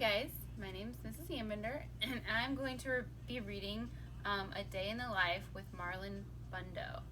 guys, my name is Mrs. Ambender, and I'm going to be reading A Day in the Life with Marlon Bundo.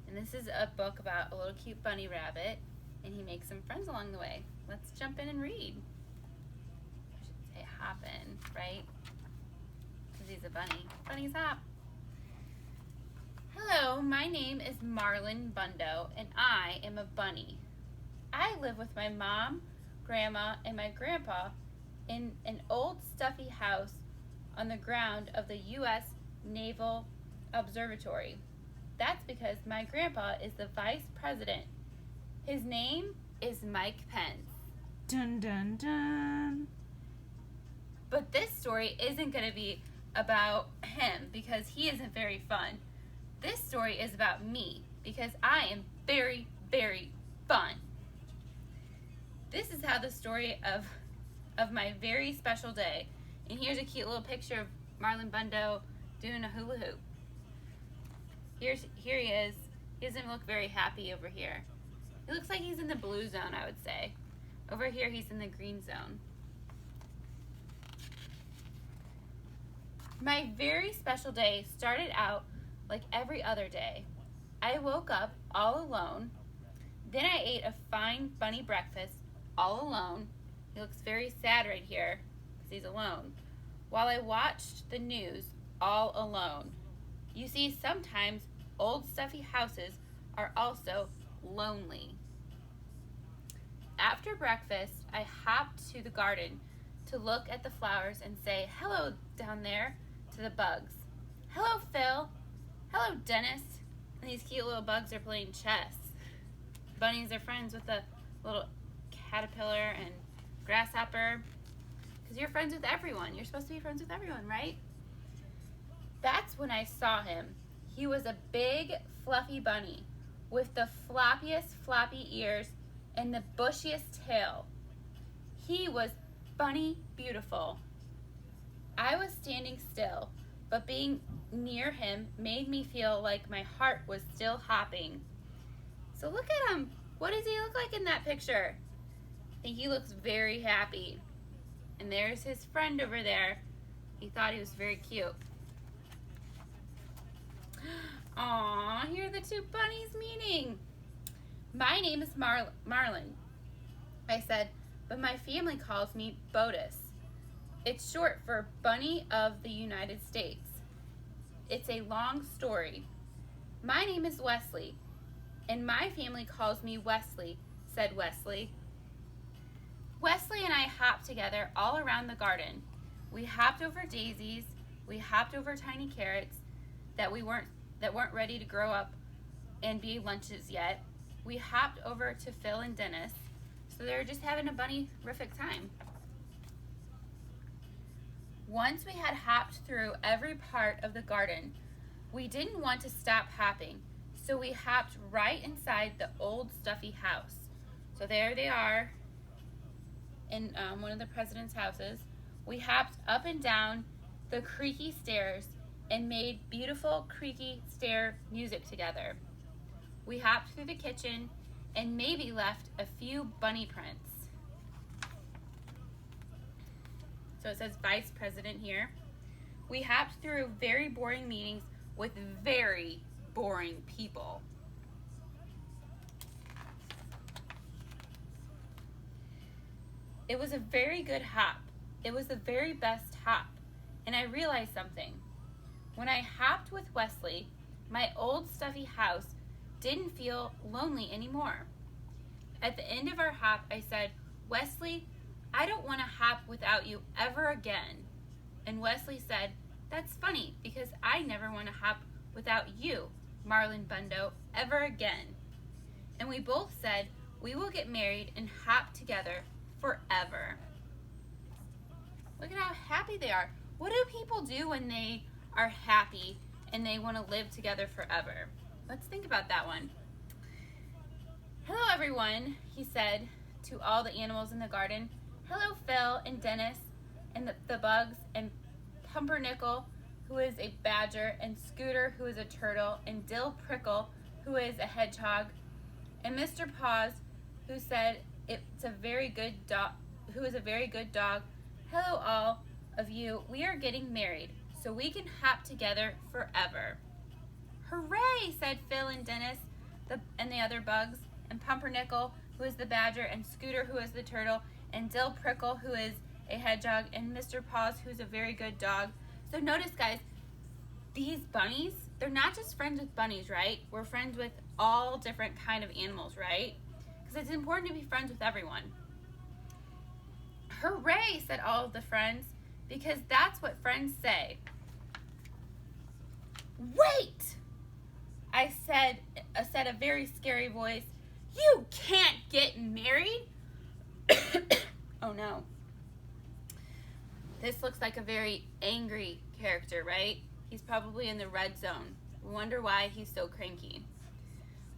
And this is a book about a little cute bunny rabbit, and he makes some friends along the way. Let's jump in and read. I should say hop in, right? Because he's a bunny. Bunnies hop. Hello, my name is Marlon Bundo, and I am a bunny. I live with my mom, grandma, and my grandpa in an old stuffy house on the ground of the U.S. Naval Observatory. That's because my grandpa is the vice president. His name is Mike Pence. Dun dun dun. But this story isn't going to be about him because he isn't very fun. This story is about me because I am very, very fun. This is how the story of my very special day. And here's a cute little picture of Marlon Bundo doing a hula hoop. Here he is. He doesn't look very happy over here. He looks like he's in the blue zone, I would say. Over here, he's in the green zone. My very special day started out like every other day. I woke up all alone. Then I ate a fine bunny breakfast all alone. He looks very sad right here because he's alone. While I watched the news all alone. You see, sometimes old stuffy houses are also lonely. After breakfast, I hopped to the garden to look at the flowers and say hello down there to the bugs. Hello, Phil. Hello, Dennis. And these cute little bugs are playing chess. Bunnies are friends with the little caterpillar and grasshopper. Because you're friends with everyone. You're supposed to be friends with everyone, right? That's when I saw him. He was a big, fluffy bunny with the floppiest floppy ears and the bushiest tail. He was bunny beautiful. I was standing still, but being near him made me feel like my heart was still hopping. So look at him. What does he look like in that picture? I think he looks very happy. And there's his friend over there. He thought he was very cute. Aw, here are the two bunnies meeting. My name is Marlon, I said, but my family calls me Botus. It's short for Bunny of the United States. It's a long story. My name is Wesley, and my family calls me Wesley, said Wesley. Wesley and I hopped together all around the garden. We hopped over daisies, we hopped over tiny carrots that weren't ready to grow up and be lunches yet. We hopped over to Phil and Dennis, so they were just having a bunny-rific time. Once we had hopped through every part of the garden, we didn't want to stop hopping, so we hopped right inside the old stuffy house. So there they are in one of the president's houses. We hopped up and down the creaky stairs and made beautiful creaky stair music together. We hopped through the kitchen and maybe left a few bunny prints. So it says vice president here. We hopped through very boring meetings with very boring people. It was a very good hop. It was the very best hop. And I realized something. When I hopped with Wesley, my old stuffy house didn't feel lonely anymore. At the end of our hop, I said, Wesley, I don't want to hop without you ever again. And Wesley said, that's funny because I never want to hop without you, Marlon Bundo, ever again. And we both said, we will get married and hop together forever. Look at how happy they are. What do people do when they are happy and they want to live together forever? Let's think about that one. Hello, everyone, he said to all the animals in the garden. Hello, Phil and Dennis and the bugs and Pumpernickel, who is a badger, and Scooter, who is a turtle, and Dill Prickle, who is a hedgehog, and Mr. Paws, who said it's a very good dog, who is a very good dog, Hello, all of you. We are getting married, so we can hop together forever. Hooray, said Phil and Dennis and the other bugs, and Pumpernickel, who is the badger, and Scooter, who is the turtle, and Dill Prickle, who is a hedgehog, and Mr. Paws, who's a very good dog. So notice, guys, these bunnies, they're not just friends with bunnies, right? We're friends with all different kind of animals, right? Because it's important to be friends with everyone. Hooray, said all of the friends, because that's what friends say. Wait, I said a very scary voice. You can't get married? Oh no. This looks like a very angry character, right? He's probably in the red zone. We wonder why he's so cranky.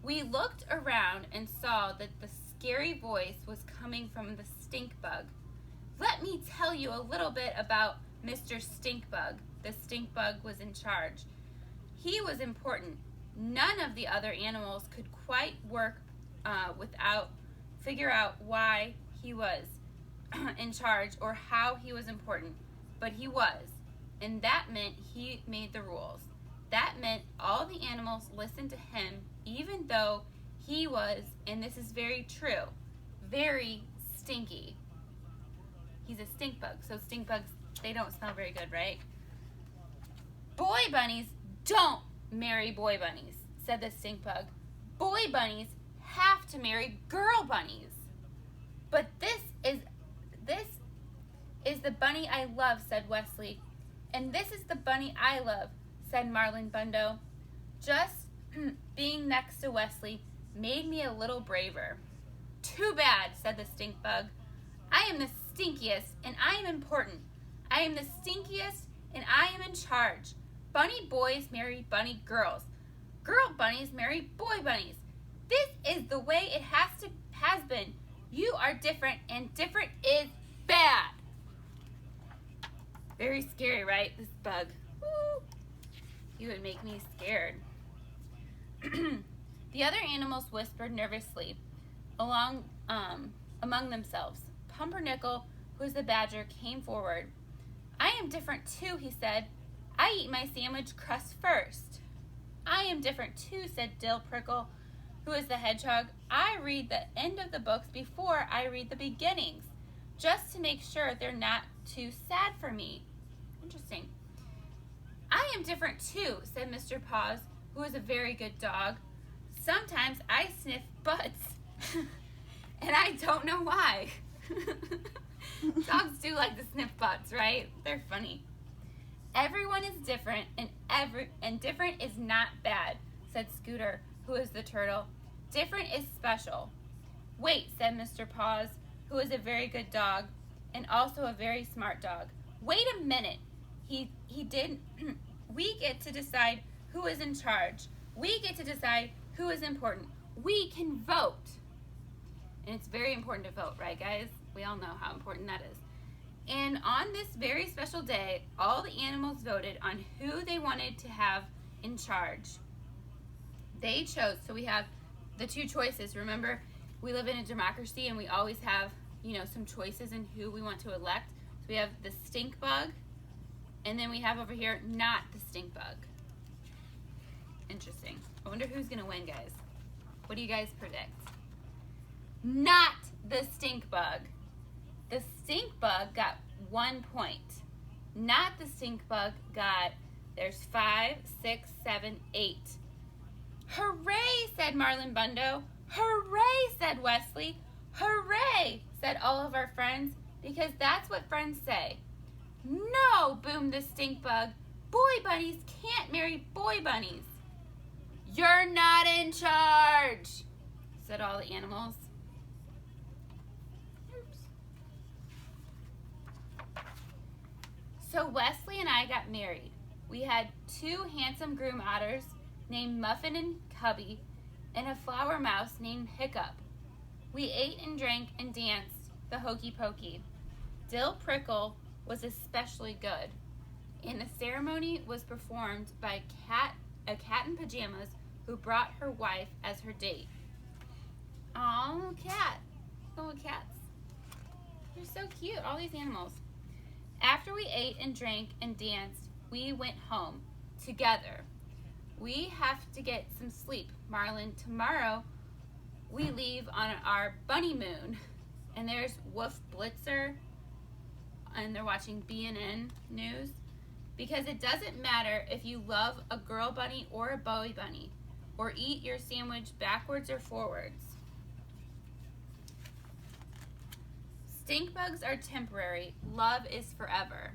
We looked around and saw that the scary voice was coming from the stink bug. Let me tell you a little bit about Mr. Stink Bug. The stink bug was in charge. He was important. None of the other animals could quite figure out why he was in charge or how he was important, but he was, and that meant he made the rules. That meant all the animals listened to him, even though he was, and this is very true, very stinky. He's a stink bug, so stink bugs, they don't smell very good, right? Boy bunnies don't marry boy bunnies, said the stink bug. Boy bunnies have to marry girl bunnies. But this is the bunny I love, said Wesley. And this is the bunny I love, said Marlon Bundo. Just being next to Wesley made me a little braver. Too bad, said the stink bug. I am the stinkiest, and I am important. I am the stinkiest, and I am in charge. Bunny boys marry bunny girls. Girl bunnies marry boy bunnies. This is the way it has been. You are different, and different is bad. Very scary, right? This bug. Woo. You would make me scared. The other animals whispered nervously among themselves. Pumpernickel, who is the badger, came forward. I am different too, he said. I eat my sandwich crust first. I am different too, said Dill Prickle, who is the hedgehog. I read the end of the books before I read the beginnings, just to make sure they're not too sad for me. Interesting. I am different too, said Mr. Paws, who is a very good dog. Sometimes I sniff butts, and I don't know why. Dogs do like to sniff butts, right? They're funny. Everyone is different, and different is not bad, said Scooter, who is the turtle. Different is special. Wait, said Mr. Paws, who is a very good dog, and also a very smart dog. Wait a minute. He did. We get to decide who is in charge. We get to decide who is important. We can vote. And it's very important to vote, right, guys? We all know how important that is. And on this very special day, all the animals voted on who they wanted to have in charge. They chose, so we have the two choices. Remember, we live in a democracy and we always have, some choices in who we want to elect. So we have the stink bug, and then we have over here, not the stink bug. Interesting. I wonder who's going to win, guys. What do you guys predict? Not the stink bug. The stink bug got 1 point. Not the stink bug got, there's 5, 6, 7, 8. Hooray, said Marlon Bundo. Hooray, said Wesley. Hooray, said all of our friends, because that's what friends say. No, boomed the stink bug. Boy bunnies can't marry boy bunnies. You're not in charge, said all the animals. Oops. So Wesley and I got married. We had 2 handsome groom otters named Muffin and Cubby, and a flower mouse named Hiccup. We ate and drank and danced the hokey pokey. Dill Prickle was especially good, and the ceremony was performed by a cat in pajamas who brought her wife as her date. Aw, cat. Little cats. They're so cute, all these animals. After we ate and drank and danced, we went home together. We have to get some sleep, Marlon. Tomorrow we leave on our bunny moon. And there's Wolf Blitzer, and they're watching BNN News. Because it doesn't matter if you love a girl bunny or a boy bunny, or eat your sandwich backwards or forwards. Stink bugs are temporary. Love is forever.